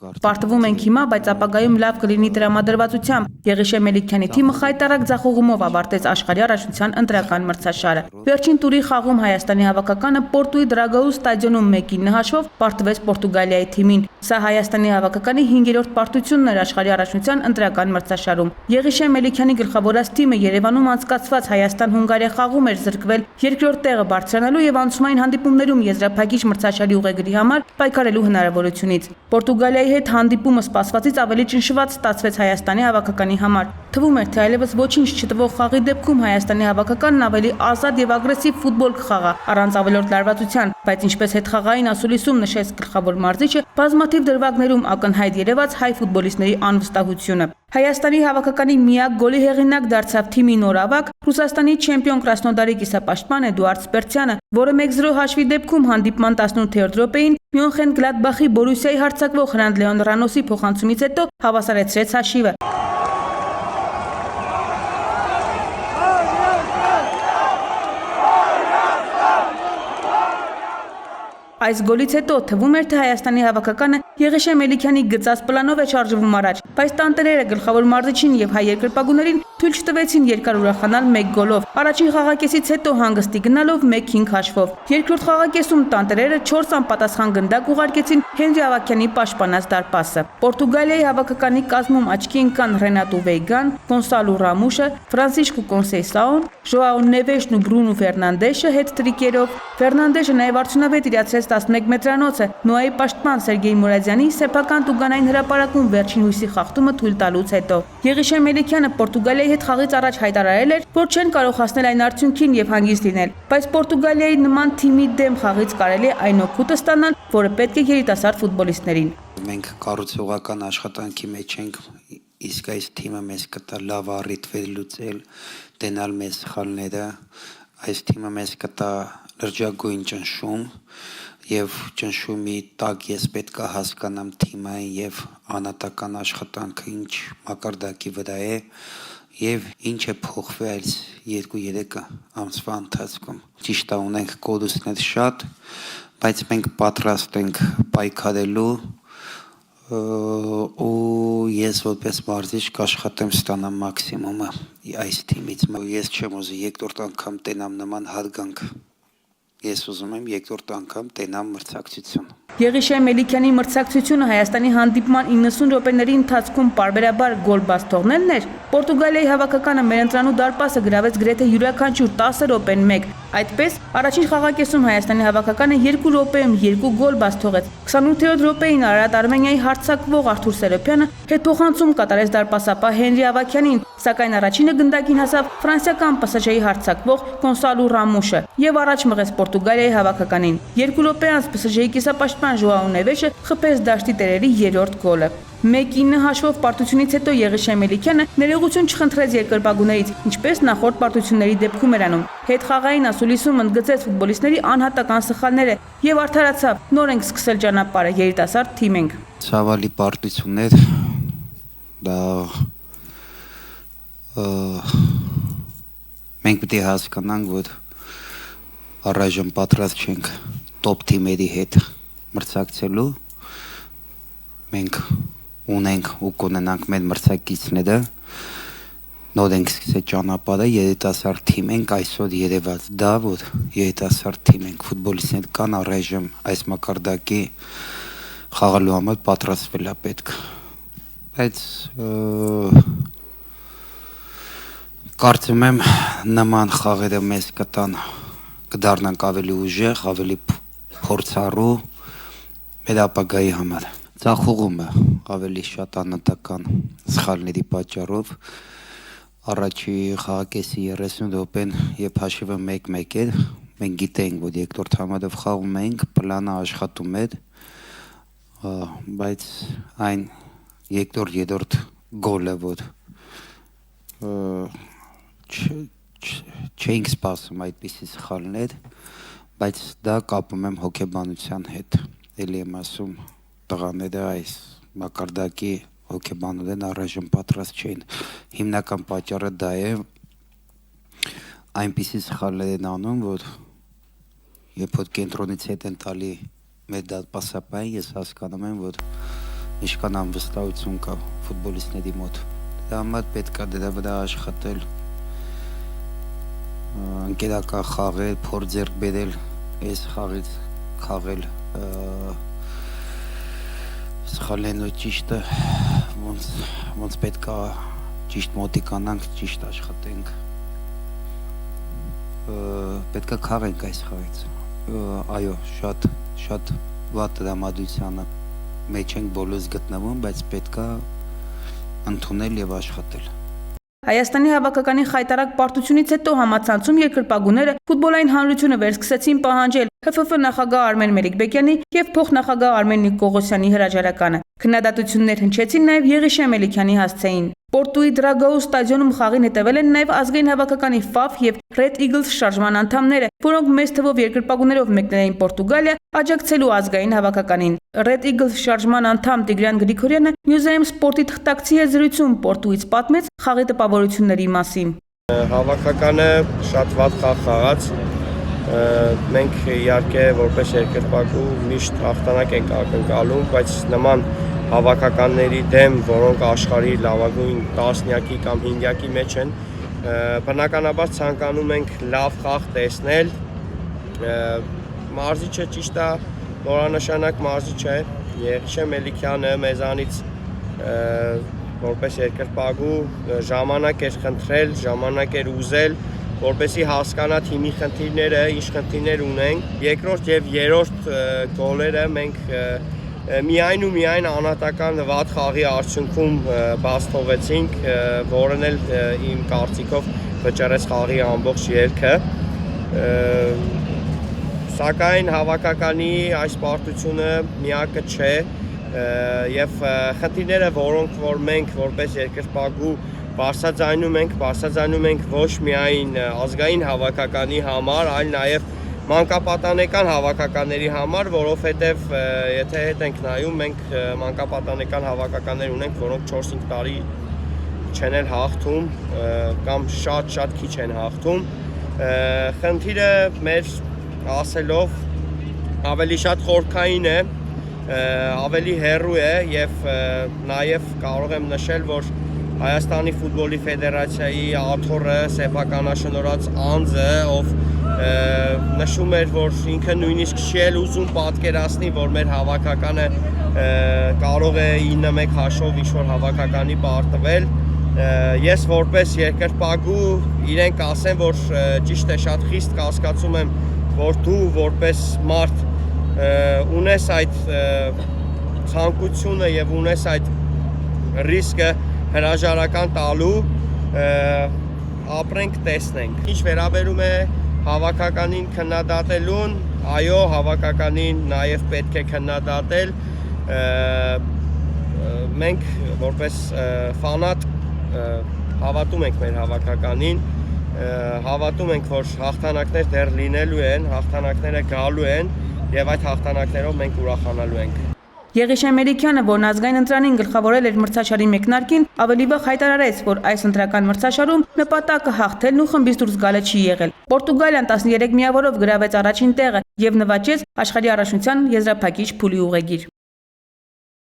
Պարտվում ենք հիմա, բայց ապագայում լավ կլինի տրամադրվածությամբ։ Եղիշե Մելիքյանի թիմը խայտառակ ձախողումով ավարտեց աշխարհի առաջնության ընտրական մրցաշարը։ Վերջին տուրի խաղում Հայաստանի հավաքականը Պորտուի Դրագաու ստադիոնում 1-9 հաշվով պարտվեց Պորտուգալիայի թիմին։ Սա Հայաստանի հավաքականի 5-րդ պարտությունն էր աշխարհի առաջնության ընտրական մրցաշարում։ Եղիշե Մելիքյանի գլխավորած թիմը Երևանում անցկացված Հայաստան-Հունգարիա խաղում էր զրկվել երկրորդ տեղը բարձրանալու եւ անցումային հանդիպումներում եզրափակիչ մրցաշարի ուղեգրի համար պայքարելու հնարավորությունից։ Պորտուգալիայի հետ հանդիպումը սպասվածից ավելի ճնշված ստացվեց Հայաստանի հավաքականի համար։ Թվում էր, թե այլևս ոչինչ չտվող խաղի դեպքում Հայաստանի հավաքականն ավելի ազատ եւ ագրեսիվ ֆուտբոլ կխաղա առանց ավելորդ լարվածության, բայց ինչպես հետխաղային ասուլիսում նշեց գլխավոր մարզիչը, բազմաթիվ դրվագներում ակնհայտ երևաց հայ ֆուտբոլիստների անվստահությունը։ Հայաստանի հավաքականի միակ գոլի հեղինակ դարձավ թիմի նոր ավագ Ռուսաստանի չեմպիոն Կրասնոդարի կիսապաշտպան Էդուարդ Սպերցյանը, որը 1-0 հաշվի դեպքում հանդիպման 18-րդ րոպեին Մյունխեն Գլադբախի Բորուսիայի հարձակվող Հրանտ Լեոն Ռանոսի փոխանցումից հետո հավասարեցրեց հաշիվը։ Այս գոլից հետո թվում էր, թե Հայաստանի հավաքականը Եղիշե Մելիքյանի գծած պլանով է շարժվում առաջ, բայց տանտերերը գլխավոր մարզիչին եւ հայ երկրպագուներին թույլ չտվեցին երկար ուրախանալ 1 գոլով։ Առաջին խաղակեսից հետո հանգստի գնալով 1-5 հաշվով։ Երկրորդ խաղակեսում տանտերերը 4 անպատասխան գնդակ ուղարկեցին Հենրի Ավագյանի պաշտպանած դարպասը։ Պորտուգալիայի հավաքականի կազմում աչքի ընկան Ռենատո Վեյգան, Գոնսալո Ռամուշը, Ֆրանցիսկո Կոնսեյսաոն, Ժոաո Նևեշն ու Բրունո Ֆերնանդեշը հետ-տրիկերով։ Ֆերնանդեշը նաև արդյունավետ իրացրեց 11 մետրանոցը Նոայի պաշտպան Սերգեյ Մուրադյանի սեփական տուգանային հրապարակում վերջին հույսի խախտումը թույլ տալուց հետո։ Եղիշե Մելիքյանը Պորտուգալիայի հետ խաղից առաջ հայտարարել էր, որ չեն կարող հասնել այն արդյունքին եւ հանգիստ լինել, բայց Պորտուգալիայի նման թիմի դեմ խաղից կարելի է այն օգուտը ստանալ, որը պետք է երիտասարդ ֆուտբոլիստներին։ Մենք կառուցողական աշխատանքի մեջ ենք, իսկ այս թիմը մեզ կտա լավ առիթ վերլուծել, դենալ մեզ սխալները, այս թիմը մեզ կտա լրջագույն ճնշում եւ ճնշումի տակ ես պետք է հասկանամ թիմը եւ անհատական աշխատանքը ինչ մակարդակի վրա է եւ ինչ է փոխվել այս 2-3 ամսվա ընթացքում։ Ճիշտ է, ունենք կորուստներ շատ, բայց մենք պատրաստ ենք պայքարելու ու ես որպես մարզիչ կաշխատեմ ստանամ մաքսիմումը այս թիմից։ Ես չեմ ուզի երկրորդ անգամ տենամ նման հարգանք։ Ես ուզում եմ երկրորդ անգամ տենամ մրցակցություն։ Եղիշե Մելիքյանի մրցակցությունը Հայաստանի հանդիպման 90 րոպեների ընթացքում պարբերաբար գոլ բաց թողնելն էր։ Պորտուգալիայի հավաքականը մերընտրանու դարպասը գրավեց գրեթե յուրաքանչյուր 10 րոպեն 1։ Այդպես, առաջին խաղակեսում Հայաստանի հավաքականը 2 րոպեում 2 գոլ բաց թողեց։ 28-րդ րոպեին Արարատ Արմենիայի հարձակվող Արթուր Սերոփյանը հետփոխանցում կատարեց դարպասապահ Հենրի Ավագյանին, սակայն առաջինը գնդակին հասավ ֆրանսիական ՊՍԺ-ի հարձակվող Գոնսալո Ռամուշը եւ առաջ մղեց Պորտուգալիայի հավաքականին։ 2 րոպե անց ՊՍԺ-ի կիսապաշտպան Ժոաո Նևեշը խփեց դաշտի տերերի 3-րդ գոլը։ 1-9 հաշվով պարտությունից հետո Եղիշե Մելիքյանը ներողություն չխնդրեց երկրպագուներից, ինչպես նախորդ պարտությունների դեպքում էր անում։ Հետխաղային ասուլիսում ընդգծեց ֆուտբոլիստների անհատական սխալները եւ արդարացավ. նոր ենք սկսել ճանապարհը, երիտասարդ թիմ ենք։ Ցավալի պարտություններ, դա մենք պետք է հասկանանք, որ առայժմ պատրաստ չենք տոպ թիմերի հետ մրցակցելու։ Մենք ունենք ու կունենանք մեր մրցակիցները, նոր ենք սկսել ճանապարհը, երիտասարդ թիմ ենք, այսօր երևաց դա, որ երիտասարդ թիմ ենք, ֆուտբոլիստներ կան առայժմ այս մակարդակի խաղալու համար պատրաստվել է պետք։ Բայց կարծում եմ նման խաղերը մեզ կդառնանք ավելի ուժեղ, ավելի փորձառու մեր ապագայի համար։ Ձախողումը ավելի շատ անհատական սխալների պատճառով առաջի խաղակեսի 30 րոպեն երբ հաշիվը 1-1 էր, մենք գիտեինք, որ երկրորդ համարով խաղում էինք, պլանը աշխատում էր, բայց այն երկրորդ գոլը, որ չէինք սպասում այդպիսի սխալներ, բայց դա կապում եմ հոգեբանության հետ։ Էլի եմ ասում, տղաները այս մակարդակի հոգեբանորեն առայժմ պատրաստ չէին։ Հիմնական պատճառը դա է, այնպիսի սխալներ են անում, որ երբ որ կենտրոնից հետ են տալի մեր դարպասապային, ես հասկանում եմ, որ ինչքան անվստահություն կա ֆուտբոլիստների մոտ։ Դա համար պետք է դրա վրա աշխատել, ընկերական խաղել, փոր ձեռք բերել, այս խաղից խաղել սխալեն ու ճիշտը ոնց պետք է ճիշտ մոտիկանանք, ճիշտ աշխատենք, պետք է խաղենք այս խաղից, այո, շատ վատ տրամադրությանը մեջ ենք բոլորս գտնվում, բայց պետք է ընդունել եւ աշխատել։ Հայաստանի հավաքականի խայտարակ պարտությունից հետո համացանցում երկրպագուները ֆուտբոլային հանրությունը վերսկսեցին պահանջել ՀՖՖ նախագահ Արմեն Մելիքբեկյանի եւ փոխնախագահ Արմեն Նիկողոսյանի հրաժարականը։ Քննադատություններ հնչեցին նաեւ Եղիշե Մելիքյանի հասցեին։ Պորտուի Դրագաու ստադիոնում խաղին հետևել են նաև ազգային հավաքականի FAF եւ Red Eagles շարժման անդամները, որոնք մեծ թվով երկրպագուներով մեկնել էին Պորտուգալիա, աջակցելու ազգային հավաքականին։ Red Eagles շարժման անդամ Տիգրան Գրիգորյանը Newsam Sport-ի թղթակցի հետ զրույցում Պորտուից պատմեց խաղի տպավորությունների մասին։ Հավաքականը շատ վատ խաղ խաղաց։ Մենք իհարկե որպես երկրպագու միշտ հաղթանակ ենք ակնկալում, բայց նման հավաքականների դեմ, որոնք աշխարհի լավագույն տասնյակի կամ հինգյակի մեջ են, բնականաբար ցանկանում ենք լավ խաղ տեսնել։ Մարզիչը ճիշտ է, նորանշանակ մարզիչ է, Եղիշե Մելիքյանը մեզանից որպես երկրպագու ժամանակ էր խնդրել, ժամանակ էր ուզել, որպեսզի հասկանա թիմի խնդիրները, ինչ խնդիրներ ունենք։ Երկրորդ եւ երրորդ գոլերը մենք միայն ու միայն անհատական վատ խաղի արդյունքում բաց թողեցինք, որն էլ իմ կարծիքով վճռեց խաղի ամբողջ երգը։ Սակայն հավաքականի այս պարտությունը միակը չէ եւ խնդիրները, որոնք որ մենք որպես երկրպագու բարձրաձայնում ենք ոչ միայն ազգային հավաքականի համար, այլ նաեւ մանկապատանեկան հավաքականների համար, որովհետև եթե հետ ենք նայում, մենք մանկապատանեկան հավաքականներ ունենք, որոնք 4-5 տարի չեն էլ հաղթում կամ շատ քիչ են հաղթում։ Խնդիրը մեր ասելով ավելի շատ խորքային է, ավելի հեռու է եւ նաեւ կարող եմ նշել, որ Հայաստանի ֆուտբոլի ֆեդերացիայի աթոռը սեփականաշնորհած անձը, ով նշում էր, որ ինքը նույնիսկ չի էլ ուզում պատկերացնի, որ մեր հավաքականը կարող է 9-1 հաշվով ինչ-որ հավաքականի պարտվել։ Ես որպես երկրպագու իրենք ասեմ, որ ճիշտ է, շատ խիստ կասկածում եմ, որ դու որպես մարդ ունես այդ ցանկությունը եւ ունես այդ ռիսկը հրաժարական տալու, ապրենք, տեսնենք։ Ինչ վերաբերում է հավաքականին քննադատելուն, այո, հավաքականին նաև պետք է քննադատել։ Մենք որպես ֆանատ հավատում ենք մեր հավաքականին, հավատում ենք, որ հաղթանակներ դեռ լինելու են, հաղթանակները գալու են եւ այդ հաղթանակներով մենք ուրախանալու ենք։ Եղիշե Մելիքյանը, որն ազգային ընտրանին գլխավորել էր մրցաշարի մեկնարկին, ավելի վաղ հայտարարեց, որ այս ընտրական մրցաշարում նպատակը հաղթելն ու խմբից դուրս գալը չի եղել։ Պորտուգալիան 13 միավորով գրավեց առաջին տեղը եւ նվաճեց աշխարհի առաջնության եզրափակիչ փուլի ուղեգիր։